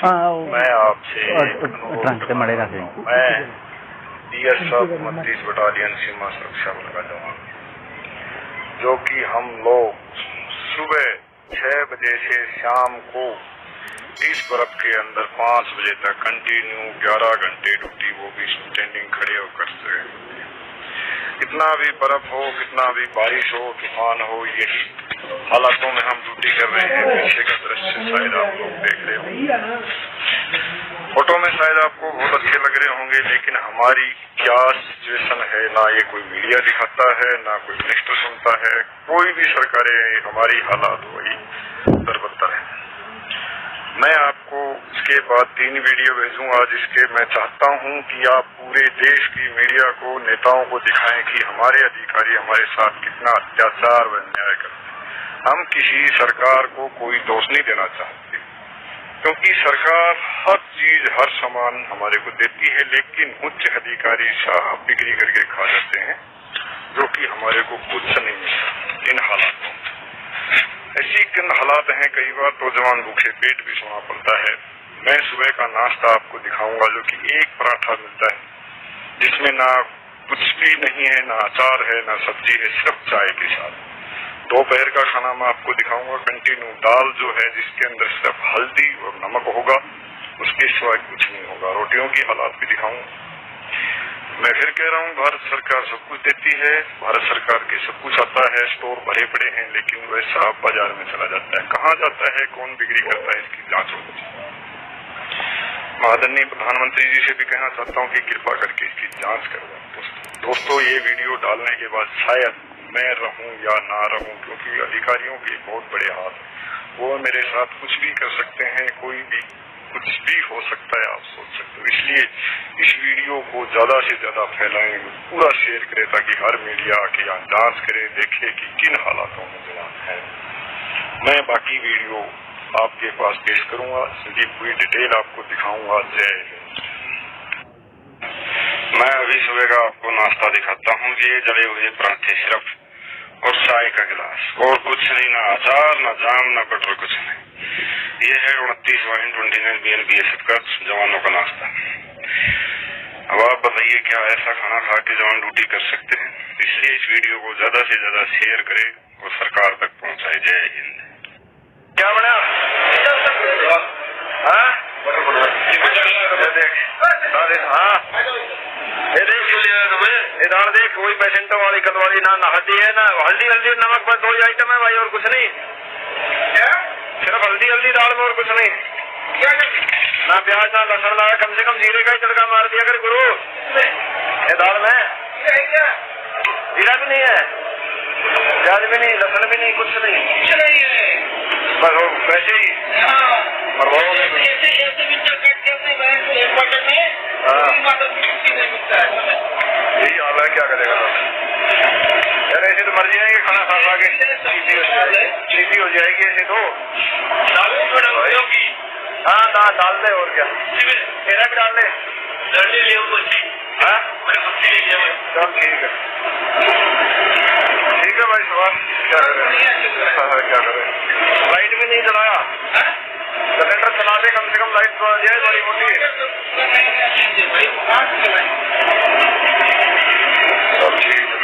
मैं आपसे मैं BSF 29 बटालियन सीमा सुरक्षा बल का जवान, जो कि हम लोग सुबह 6 बजे से शाम को इस बर्फ के अंदर 5 बजे तक कंटिन्यू 11 घंटे ड्यूटी, वो भी स्टैंडिंग खड़े होकर से, कितना भी बर्फ हो, कितना भी बारिश हो, तूफान हो, यही हालातों में हम ड्यूटी कर रहे हैं। पीछे का दृश्य शायद आप लोग देख रहे होंगे, फोटो में शायद आपको बहुत अच्छे लग रहे होंगे, लेकिन हमारी क्या सिचुएशन है, ना ये कोई मीडिया दिखाता है, ना कोई मिनिस्टर सुनता है, कोई भी सरकारें, हमारी हालात वही बदतर है। मैं आपको इसके बाद 3 वीडियो भेजूंगा, जिसके मैं चाहता हूं कि आप पूरे देश की मीडिया को, नेताओं को दिखाएं कि हमारे अधिकारी हमारे साथ कितना अत्याचार व अन्याय करते हैं। हम किसी सरकार को कोई दोष नहीं देना चाहते, क्योंकि सरकार हर चीज, हर सामान हमारे को देती है, लेकिन उच्च अधिकारी साहब बिक्री करके खा जाते हैं, जो कि हमारे को कुछ नहीं मिलता। इन हालातों में ऐसी किन हालात हैं, कई बार तो जवान भूखे पेट भी सोना पड़ता है। मैं सुबह का नाश्ता आपको दिखाऊंगा, जो कि एक पराठा मिलता है, जिसमें ना कुछ भी नहीं है, ना अचार है, ना सब्जी है, सिर्फ चाय के साथ। दोपहर का खाना मैं आपको दिखाऊंगा, कंटिन्यू दाल जो है, जिसके अंदर सिर्फ हल्दी और नमक होगा, उसके सिवाय कुछ नहीं होगा। रोटियों की हालात भी दिखाऊंगा। मैं फिर कह रहा हूँ, भारत सरकार सब कुछ देती है, भारत सरकार के सब कुछ आता है, स्टोर भरे पड़े हैं, लेकिन वैसा बाजार में चला जाता है, कहाँ जाता है, कौन बिक्री करता है, इसकी जांच होनी चाहिए। आदरणीय प्रधानमंत्री जी से भी कहना चाहता हूँ कि कृपा करके इसकी जांच करवाएं। दोस्तों, ये वीडियो डालने के बाद शायद मैं रहूं या ना रहूं, क्योंकि अधिकारियों के बहुत बड़े हाथ हैं, वो मेरे साथ कुछ भी कर सकते हैं, कोई भी कुछ भी हो सकता है, आप सोच सकते हो। इसलिए इस वीडियो को ज्यादा से ज्यादा फैलाएं, पूरा शेयर करें, ताकि हर मीडिया आके यहाँ जांच करे, देखे कि किन हालातों में जवान है। मैं बाकी वीडियो आपके पास पेश करूंगा, इसकी पूरी डिटेल आपको दिखाऊंगा। जय हिंद। मैं अभी सुबह का आपको नाश्ता दिखाता हूँ। ये जले हुए पराठे सिर्फ और चाय का गिलास, और कुछ नहीं, ना अचार, ना जाम, ना बटर, कुछ नहीं। ये है 29/29 BSF का जवानों का नाश्ता। अब आप बताइए, क्या ऐसा खाना खा के जवान ड्यूटी कर सकते हैं? इसलिए इस वीडियो को ज्यादा से ज्यादा शेयर करें और सरकार तक पहुंचाए। जय हिंद। क्या बना? दाल देख, कोई पेशेंटों वाली कदवाली ना हल्दी है, ना हल्दी नमक, बस 2 आइटम है भाई, और कुछ नहीं। सिर्फ हल्दी दाल में, और कुछ नहीं। ना प्याज, ना लहसुन, ना कम से कम जीरे का ही तड़का मार दिया कर गुरु। ये दाल में जीरा भी नहीं है, प्याज भी नहीं, लहसुन भी नहीं, कुछ नहीं, बस वैसे ही यही हाल है। क्या करेगा यार, ऐसे तो मर जाएंगे खाना खा के, चीटी हो जाएगी ऐसे तो। हाँ ना डाल दे, और क्या तेरा भी डाल दे। चल ठीक है भाई, सुभाष क्या करें, क्या करें। लाइट भी नहीं चलाया, सिलेंडर चला दे, कम से कम लाइट तो आ जाए बड़ी मोटी। सब ठीक है।